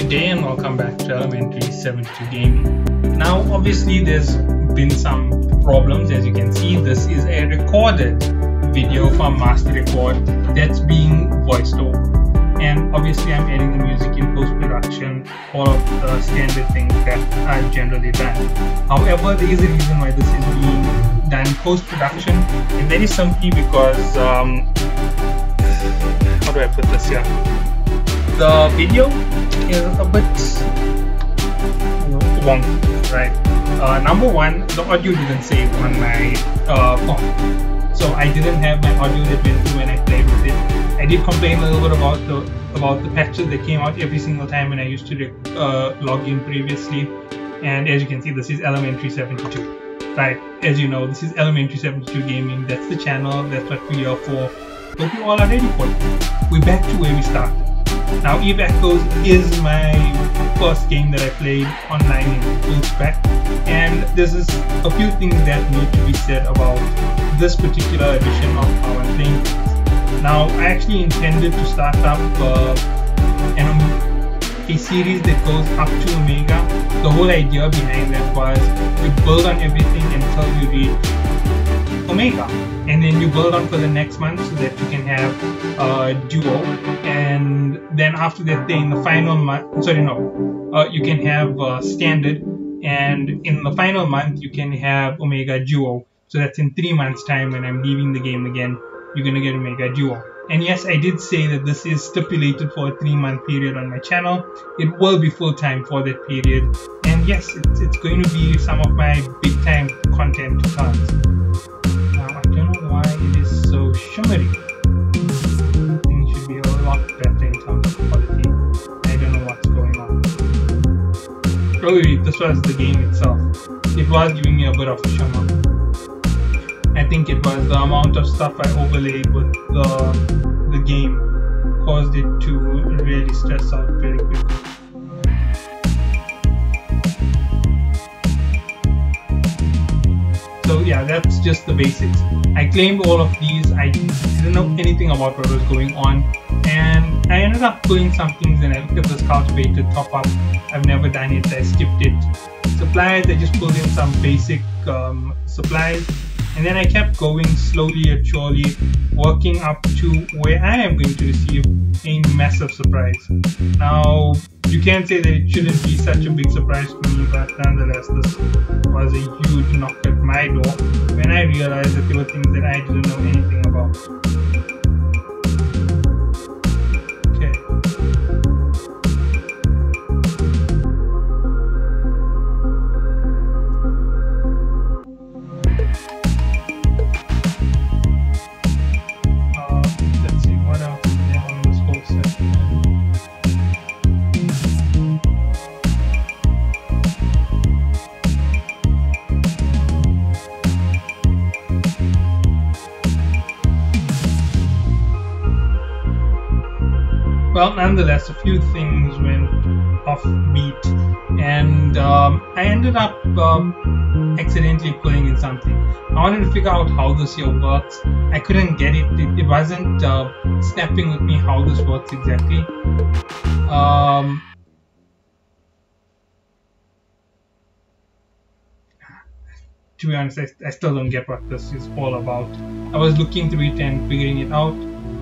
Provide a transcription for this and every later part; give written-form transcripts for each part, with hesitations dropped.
Good day and welcome back to Elementary 72 Gaming. Now obviously there's been some problems. As you can see, this is a recorded video from Master Record that's being voiced over, and obviously I'm adding the music in post-production, all of the standard things that are generally done. However, there is a reason why this is being done in post-production, and that is simply because how do I put this here? The video is a bit wonky, right? Number one, the audio didn't save on my phone, so I didn't have my audio that went through when I played with it. I did complain a little bit about the patches that came out every single time when I used to log in previously. And as you can see, this is Elementary 72, right? As you know, this is Elementary 72 Gaming. That's the channel. That's what we are for. Hope you all are ready for it. We're back to where we started. Now, Eve Echoes is my first game that I played online in full spec, and there's a few things that need to be said about this particular edition of how I'm playing things. Now, I actually intended to start up a series that goes up to Omega. The whole idea behind that was you build on everything until you reach Omega, and then you build on for the next month so that you can have Duo, and then after that in the final month, you can have Standard, and in the final month you can have Omega Duo. So that's in 3 months time when I'm leaving the game again, you're gonna get Omega Duo. And yes, I did say that this is stipulated for a 3-month period on my channel. It will be full-time for that period, and yes, it's going to be some of my big-time content to come. I don't know why it is so shimmery. Things should be a lot better in terms of quality. I don't know what's going on. Probably this was the game itself. It was giving me a bit of a shimmer. I think it was the amount of stuff I overlaid with the game caused it to really stress out very quickly. So yeah, that's just the basics. I claimed all of these. I didn't know anything about what was going on, and I ended up pulling some things, and I looked at this cultivated top up. I've never done it. I skipped it. Supplies, I just pulled in some basic supplies, and then I kept going slowly and surely, working up to where I am going to receive a massive surprise. Now, you can say that it shouldn't be such a big surprise to me, but nonetheless, this was a huge knock at my door when I realized that there were things that I didn't know anything about. Well, nonetheless, a few things went off beat, and I ended up accidentally pulling in something. I wanted to figure out how this here works. I couldn't get it. It wasn't snapping with me how this works exactly. To be honest, I still don't get what this is all about. I was looking through it and figuring it out.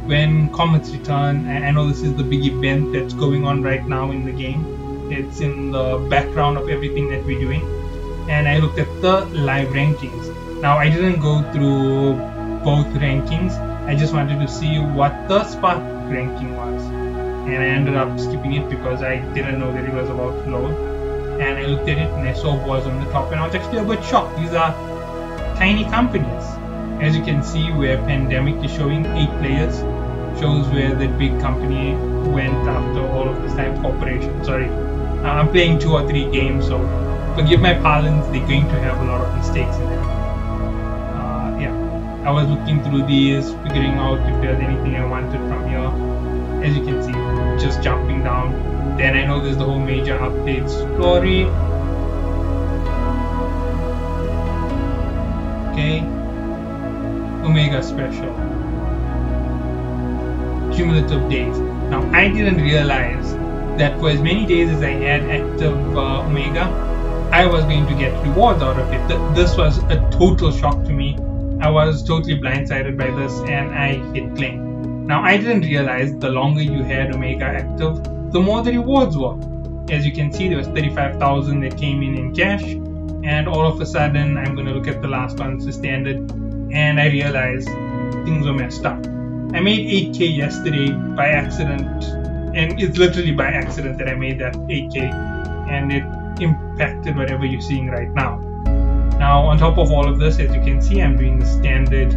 When Comets return, I know this is the big event that's going on right now in the game. It's in the background of everything that we're doing. And I looked at the live rankings. Now, I didn't go through both rankings. I just wanted to see what the Spark ranking was. And I ended up skipping it because I didn't know that it was about to load. And I looked at it and I saw Wars on the top, and I was actually a bit shocked. These are tiny companies. As you can see, where Pandemic is showing 8 players, shows where the big company went after all of this time. Corporation, sorry. I'm playing 2 or 3 games, so forgive my parlance, they're going to have a lot of mistakes in it. Yeah, I was looking through these, figuring out if there's anything I wanted from here. As you can see, just jumping down. Then I know there's the whole major updates story. Okay. Omega Special. Cumulative days. Now, I didn't realize that for as many days as I had active Omega, I was going to get rewards out of it. This was a total shock to me. I was totally blindsided by this, and I hit claim. Now, I didn't realize the longer you had Omega active, the more the rewards were. As you can see, there was 35,000 that came in cash, and all of a sudden, I'm going to look at the last ones, the standard, and I realized things were messed up. I made 8K yesterday by accident, and it's literally by accident that I made that 8K, and it impacted whatever you're seeing right now. Now, on top of all of this, as you can see, I'm doing the standard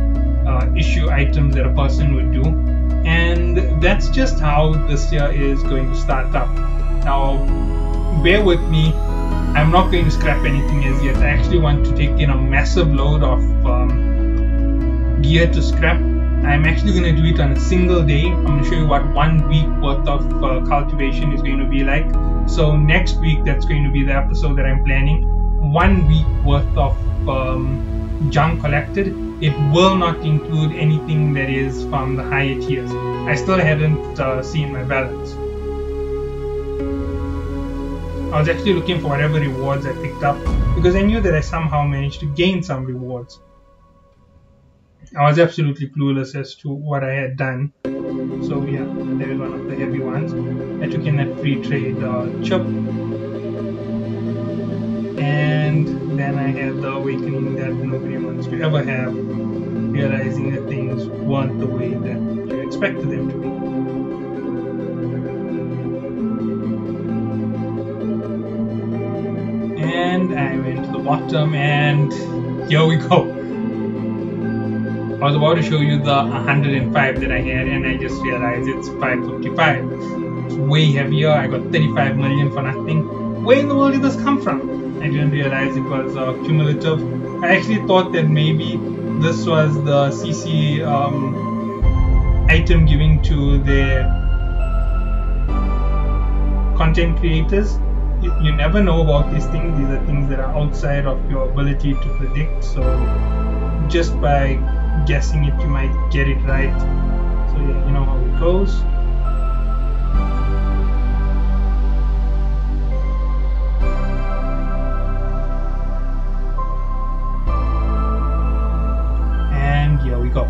issue items that a person would do, and that's just how this year is going to start up. Now, bear with me, I'm not going to scrap anything as yet. I actually want to take in a massive load of gear to scrap. I'm actually going to do it on a single day. I'm going to show you what 1 week worth of cultivation is going to be like. So next week, that's going to be the episode that I'm planning. 1 week worth of junk collected. It will not include anything that is from the higher tiers. I still haven't seen my balance. I was actually looking for whatever rewards I picked up because I knew that I somehow managed to gain some rewards. I was absolutely clueless as to what I had done. So yeah, there is one of the heavy ones. I took in that free trade chip. And then I had the awakening that nobody wants to ever have, realizing that things weren't the way that you expected them to be. And I went to the bottom, and here we go. I was about to show you the 105 that I had, and I just realized it's 555. It's way heavier. I got 35 million for nothing. Where in the world did this come from? I didn't realize it was cumulative. I actually thought that maybe this was the CC item giving to their content creators. You never know about these things. These are things that are outside of your ability to predict. So just by guessing it, you might get it right. So yeah, you know how it goes. And here we go.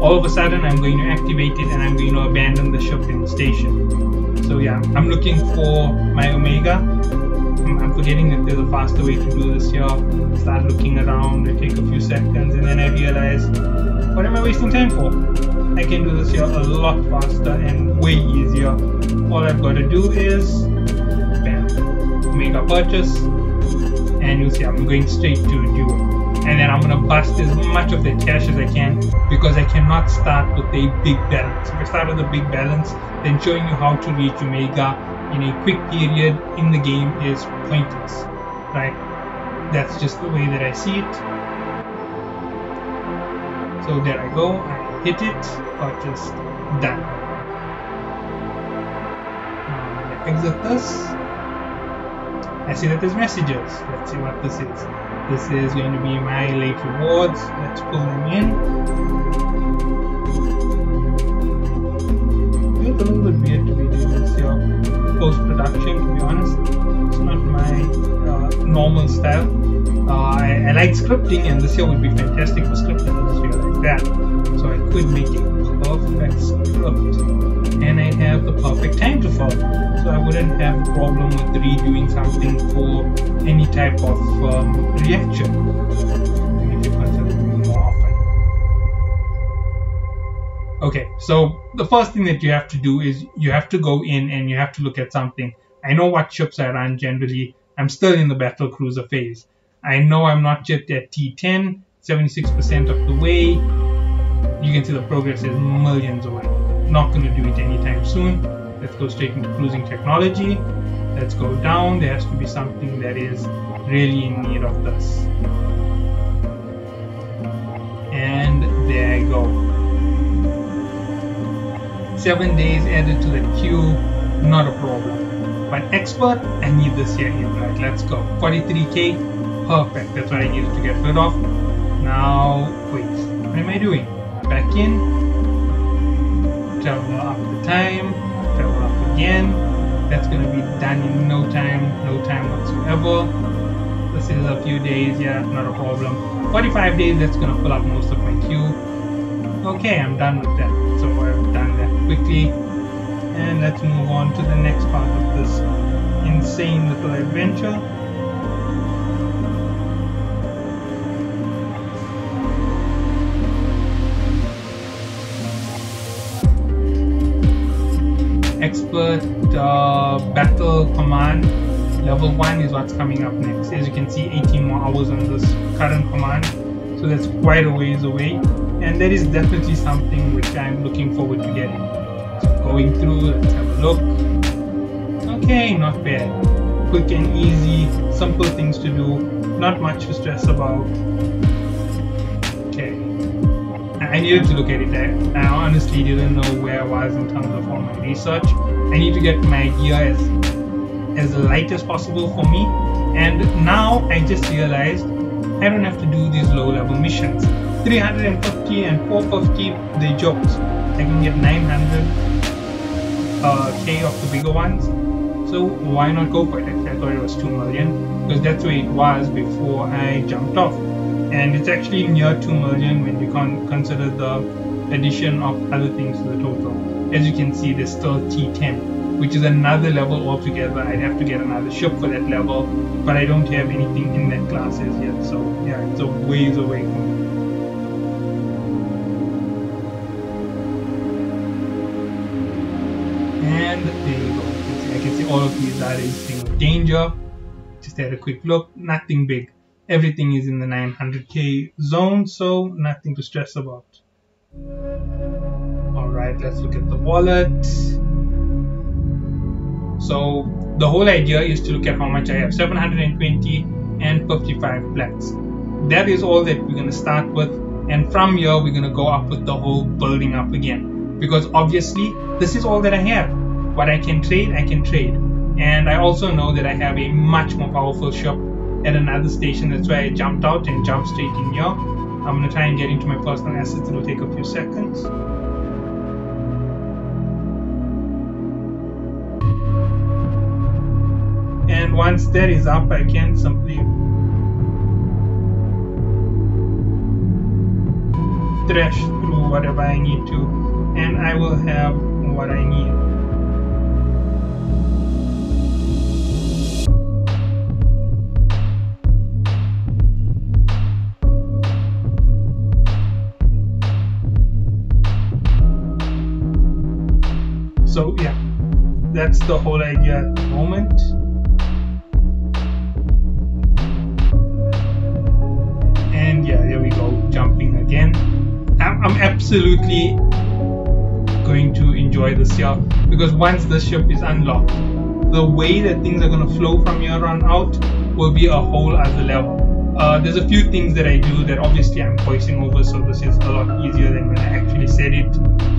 All of a sudden, I'm going to activate it and I'm going to abandon the ship in the station. So yeah, I'm looking for my Omega. I'm forgetting that there's a faster way to do this here. Start looking around, I take a few seconds, and then I realize, what am I wasting time for? I can do this here a lot faster and way easier. All I've got to do is, bam, Omega purchase, and you'll see I'm going straight to Duo. And then I'm going to bust as much of that cash as I can, because I cannot start with a big balance. If I start with a big balance, then showing you how to reach Omega in a quick period in the game is pointless, right? That's just the way that I see it. So there I go, I hit it, purchase, done. Now exit this. I see that there's messages. Let's see what this is. This is going to be my late rewards. Let's pull them in. Feels a little bit weird to be doing this here post-production, to be honest. It's not my normal style. I like scripting, and this here would be fantastic for scripting. I just realized that. So I could make a perfect script, and I have the perfect time to follow. So I wouldn't have a problem with redoing something for any type of reaction. If you consider doing more often. Okay, so the first thing that you have to do is you have to go in and you have to look at something. I know what ships I run generally. I'm still in the battle cruiser phase. I know I'm not yet at T10, 76% of the way. You can see the progress is millions away. Not going to do it anytime soon. Let's go straight into cruising technology. Let's go down. There has to be something that is really in need of this. And there I go. 7 days added to the queue, not a problem. But expert, I need this here in, right? Let's go. 43k. Perfect, that's what I needed to get rid of. Now, wait, what am I doing? Back in, travel up the time, travel up again, That's going to be done in no time whatsoever. This is a few days, yeah, not a problem. 45 days, that's going to fill up most of my queue. Okay, I'm done with that. So I've done that quickly. And let's move on to the next part of this insane little adventure. Expert battle command level 1 is what's coming up next. As you can see, 18 more hours on this current command, so that's quite a ways away, and that is definitely something which I'm looking forward to getting. So going through, let's have a look. Okay, not bad. Quick and easy, simple things to do, not much to stress about. Okay, I needed to look at it. I honestly didn't know where I was in terms of all my research. I need to get my gear as light as possible for me, and now I just realized I don't have to do these low level missions. 350 and 450, they jokes. I can get 900k of the bigger ones, so why not go for it? I thought it was 2 million because that's where it was before I jumped off, and it's actually near 2 million when you consider the addition of other things to the total. As you can see, there's still T10, which is another level altogether. I'd have to get another ship for that level, but I don't have anything in that class as yet, so yeah, it's a ways away from me. And there you go. I can see all of these are in thing of danger. Just had a quick look, nothing big. Everything is in the 900k zone, so nothing to stress about. Alright, let's look at the wallet. So the whole idea is to look at how much I have. 720 and 55 plats. That is all that we're going to start with, and from here we're going to go up with the whole building up again, because obviously this is all that I have. What I can trade, I can trade, and I also know that I have a much more powerful ship at another station. That's why I jumped out and jumped straight in here. I'm going to try and get into my personal assets. It will take a few seconds. And once that is up, I can simply thrash through whatever I need to, and I will have what I need. So yeah, that's the whole idea at the moment. And yeah, there we go, jumping again. I'm absolutely going to enjoy this here, because once the ship is unlocked, the way that things are going to flow from here on out will be a whole other level. There's a few things that I do that obviously I'm voicing over, so this is a lot easier than when I actually said it.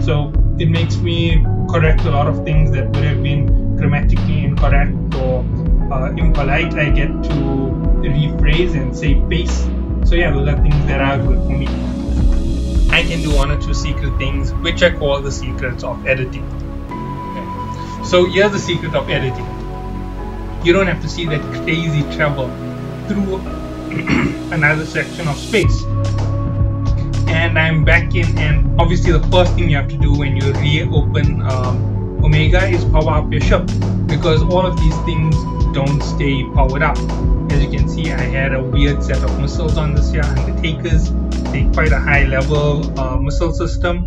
So it makes me correct a lot of things that would have been grammatically incorrect or impolite. I get to rephrase and say pace. So yeah, those are things that are good for me. I can do 1 or 2 secret things, which I call the secrets of editing. Okay. So here's the secret of editing. You don't have to see that crazy travel through another section of space. And I'm back in, and obviously the first thing you have to do when you reopen Omega is power up your ship, because all of these things don't stay powered up. As you can see, I had a weird set of missiles on this here, Undertakers. They're quite a high level missile system.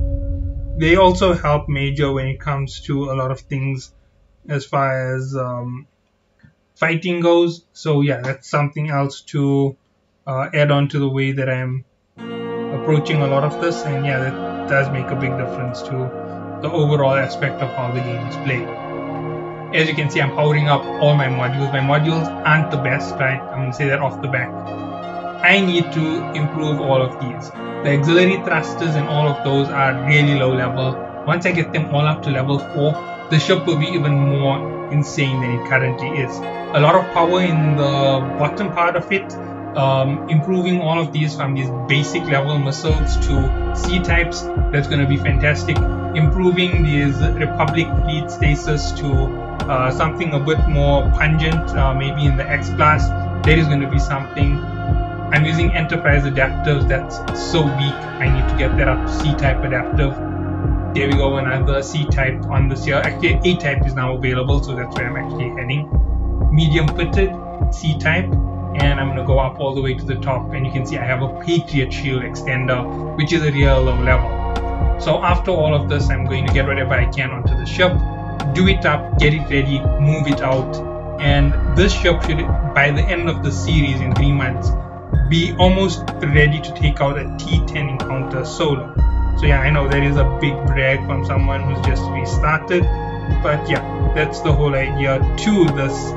They also help major when it comes to a lot of things as far as fighting goes. So yeah, that's something else to add on to the way that I'm approaching a lot of this, and yeah, that does make a big difference to the overall aspect of how the game is played. As you can see, I'm powering up all my modules. My modules aren't the best, right? I'm going to say that off the back. I need to improve all of these. The auxiliary thrusters and all of those are really low level. Once I get them all up to level 4, the ship will be even more insane than it currently is. A lot of power in the bottom part of it. Improving all of these from these basic level missiles to C-types, that's going to be fantastic. improving these Republic fleet stasis to something a bit more pungent, maybe in the X class. There is going to be something. I'm using Enterprise adapters. That's so weak. I need to get that up to C-type adaptive. There we go, another C-type on this here. Actually, A-type is now available, so that's where I'm actually heading. Medium fitted, C-type, and I'm going to go up all the way to the top, and you can see I have a Patriot Shield extender, which is a real low level. So after all of this, I'm going to get whatever I can onto the ship, do it up, get it ready, move it out, and this ship should, by the end of the series in 3 months, be almost ready to take out a T10 encounter solo. So yeah, I know that is a big brag from someone who's just restarted, but yeah, that's the whole idea to this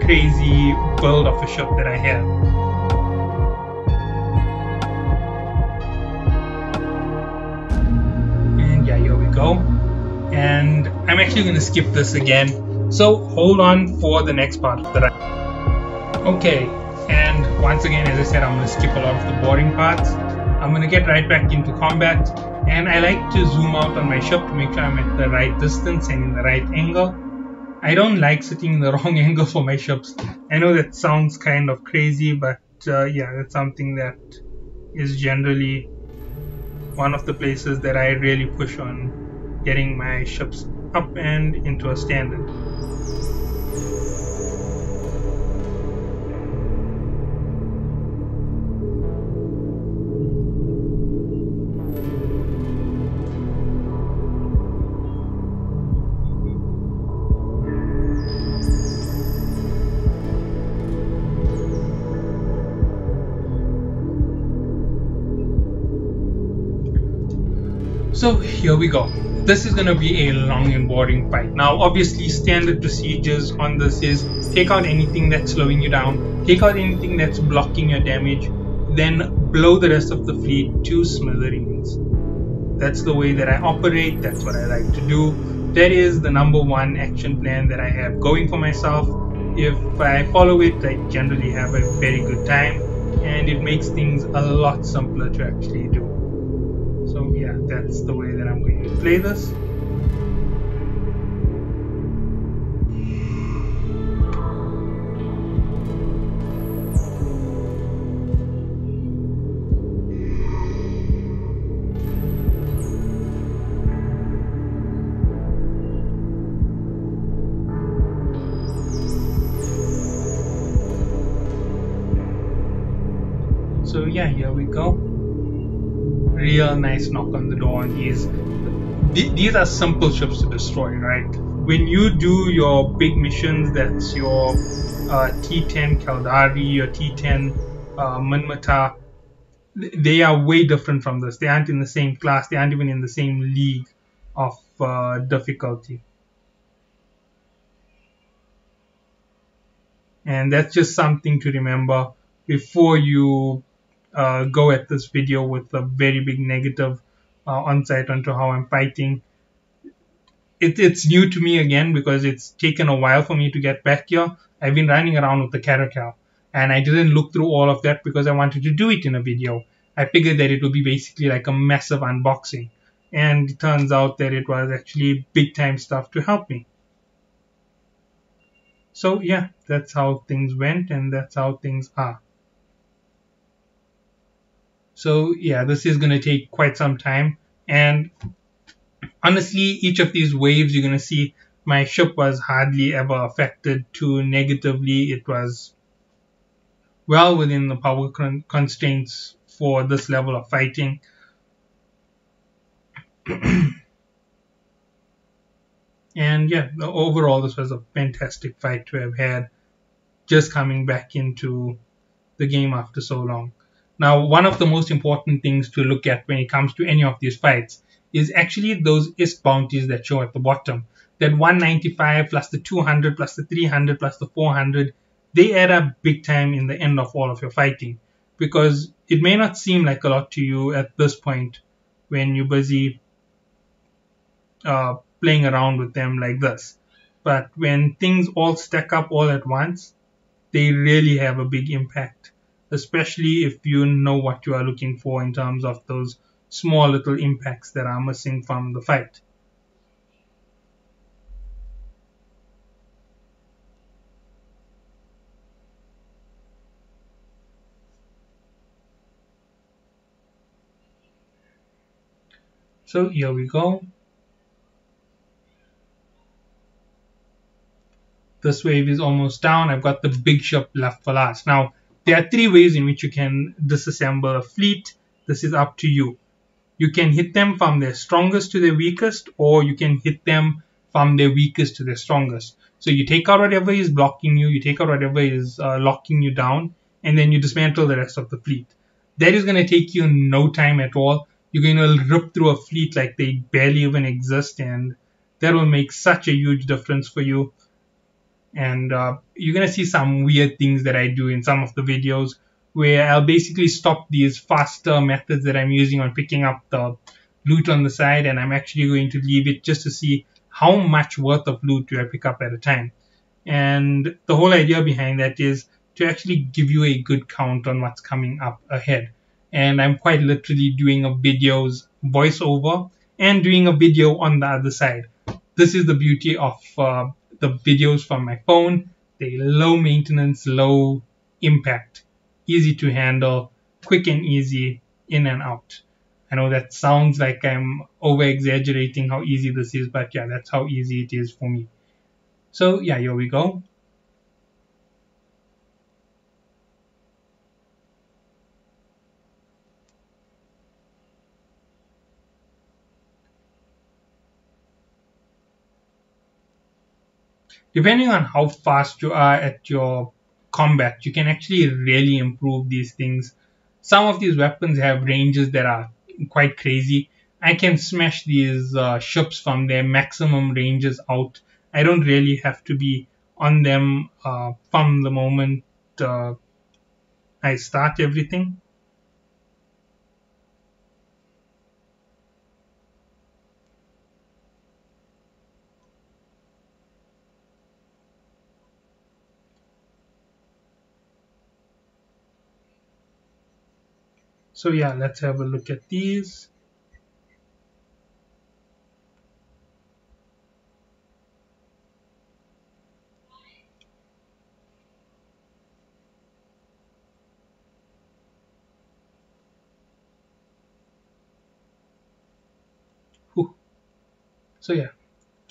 crazy build of a ship that I have. And yeah, here we go. And I'm actually going to skip this again, so hold on for the next part of the ride. Okay, and once again, as I said, I'm going to skip a lot of the boring parts. I'm going to get right back into combat, and I like to zoom out on my ship to make sure I'm at the right distance and in the right angle. I don't like sitting in the wrong angle for my ships. I know that sounds kind of crazy, but yeah, that's something that is generally one of the places that I really push on getting my ships up and into a standard. So here we go. This is going to be a long and boring fight. Now obviously standard procedures on this is take out anything that's slowing you down, take out anything that's blocking your damage, then blow the rest of the fleet to smithereens. That's the way that I operate, that's what I like to do. That is the #1 action plan that I have going for myself. If I follow it, I generally have a very good time, and it makes things a lot simpler to actually do. So yeah, that's the way that I'm going to play this. So yeah, here we go. Real nice knock on the door on these. These are simple ships to destroy, right? When you do your big missions, that's your T10 Caldari, your T10 Minmatar, they are way different from this. They aren't in the same class, they aren't even in the same league of difficulty. And that's just something to remember before you go at this video with a very big negative insight onto how I'm fighting. It's new to me again because it's taken a while for me to get back here. I've been running around with the Caracal, and I didn't look through all of that because I wanted to do it in a video. I figured that it would be basically like a massive unboxing, and it turns out that it was actually big time stuff to help me. So yeah, that's how things went, and that's how things are. So yeah, this is going to take quite some time, and honestly, each of these waves you're going to see my ship was hardly ever affected too negatively. It was well within the power constraints for this level of fighting. And yeah, overall this was a fantastic fight to have had, just coming back into the game after so long. Now, one of the most important things to look at when it comes to any of these fights is actually those ISK bounties that show at the bottom. That 195 plus the 200 plus the 300 plus the 400, they add up big time in the end of all of your fighting. Because it may not seem like a lot to you at this point when you're busy playing around with them like this. But when things all stack up all at once, they really have a big impact. Especially if you know what you are looking for in terms of those small little impacts that are missing from the fight. So here we go. This wave is almost down. I've got the big ship left for last. Now, there are three ways in which you can disassemble a fleet. This is up to you. You can hit them from their strongest to their weakest, or you can hit them from their weakest to their strongest. So you take out whatever is blocking you, you take out whatever is locking you down, and then you dismantle the rest of the fleet. That is going to take you no time at all. You're going to rip through a fleet like they barely even exist, and that will make such a huge difference for you. And you're going to see some weird things that I do in some of the videos where I'll basically stop these faster methods that I'm using on picking up the loot on the side, and I'm actually going to leave it just to see how much worth of loot do I pick up at a time. And the whole idea behind that is to actually give you a good count on what's coming up ahead. And I'm quite literally doing a video's voiceover and doing a video on the other side. This is the beauty of the videos from my phone. They're low maintenance, low impact, easy to handle, quick and easy, in and out. I know that sounds like I'm over exaggerating how easy this is, but yeah, that's how easy it is for me. So yeah, here we go. Depending on how fast you are at your combat, you can actually really improve these things. Some of these weapons have ranges that are quite crazy. I can smash these ships from their maximum ranges out. I don't really have to be on them from the moment I start everything. So yeah, let's have a look at these. So yeah,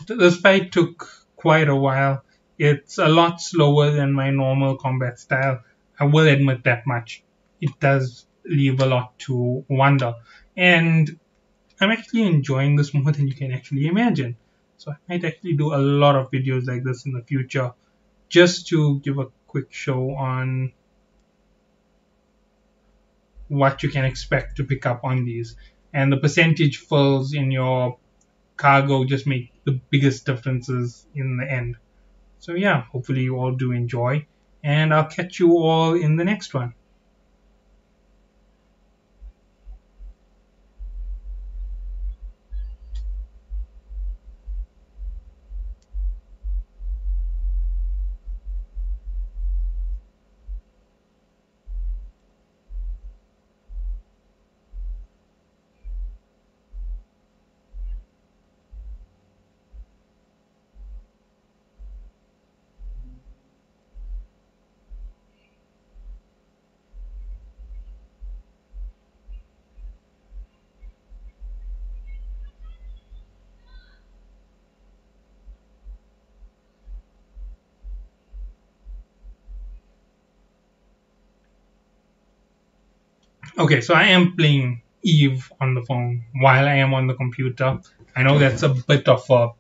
this fight took quite a while. It's a lot slower than my normal combat style. I will admit that much. It does leave a lot to wonder. And I'm actually enjoying this more than you can actually imagine. So I might actually do a lot of videos like this in the future, just to give a quick show on what you can expect to pick up on these. And the percentage fills in your cargo just make the biggest differences in the end. So yeah, hopefully you all do enjoy, and I'll catch you all in the next one. Okay, so I am playing Eve on the phone while I am on the computer. I know that's a bit of a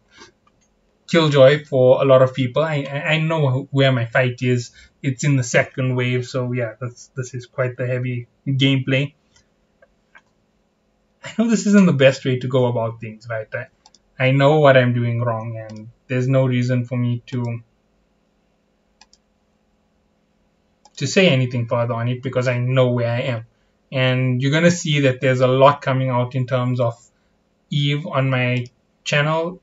killjoy for a lot of people. I know where my fight is. It's in the second wave, so yeah, this is quite the heavy gameplay. I know this isn't the best way to go about things, right? I know what I'm doing wrong, and there's no reason for me to say anything further on it because I know where I am. And you're going to see that there's a lot coming out in terms of Eve on my channel.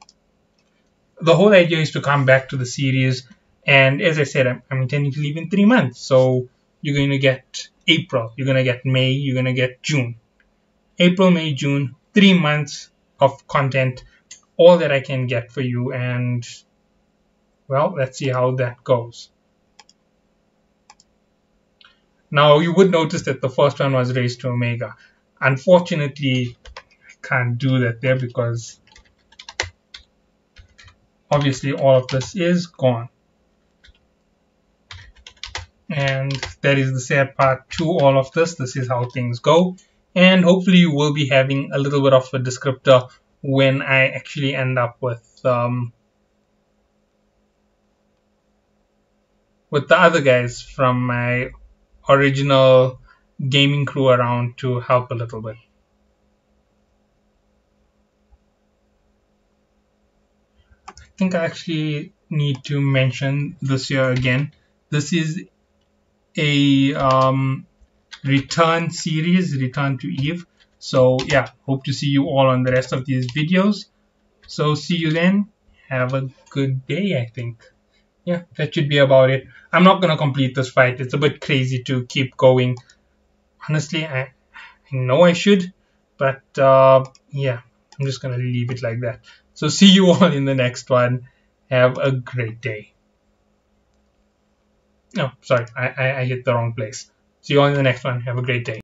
The whole idea is to come back to the series, and as I said, I'm intending to leave in 3 months. So you're going to get April, you're going to get May, you're going to get June. April, May, June, 3 months of content, all that I can get for you, and well, let's see how that goes. Now, you would notice that the first one was Race to Omega. Unfortunately, I can't do that there because obviously all of this is gone. And that is the sad part to all of this. This is how things go. And hopefully you will be having a little bit of a descriptor when I actually end up with the other guys from my original gaming crew around to help a little bit. I think I actually need to mention this here again. This is a return series, Return to Eve. So yeah, hope to see you all on the rest of these videos. So see you then. Have a good day, I think. Yeah, that should be about it. I'm not gonna complete this fight. It's a bit crazy to keep going. Honestly, I know I should, but yeah, I'm just gonna leave it like that. So see you all in the next one. Have a great day. Oh, sorry, I hit the wrong place. See you all in the next one. Have a great day.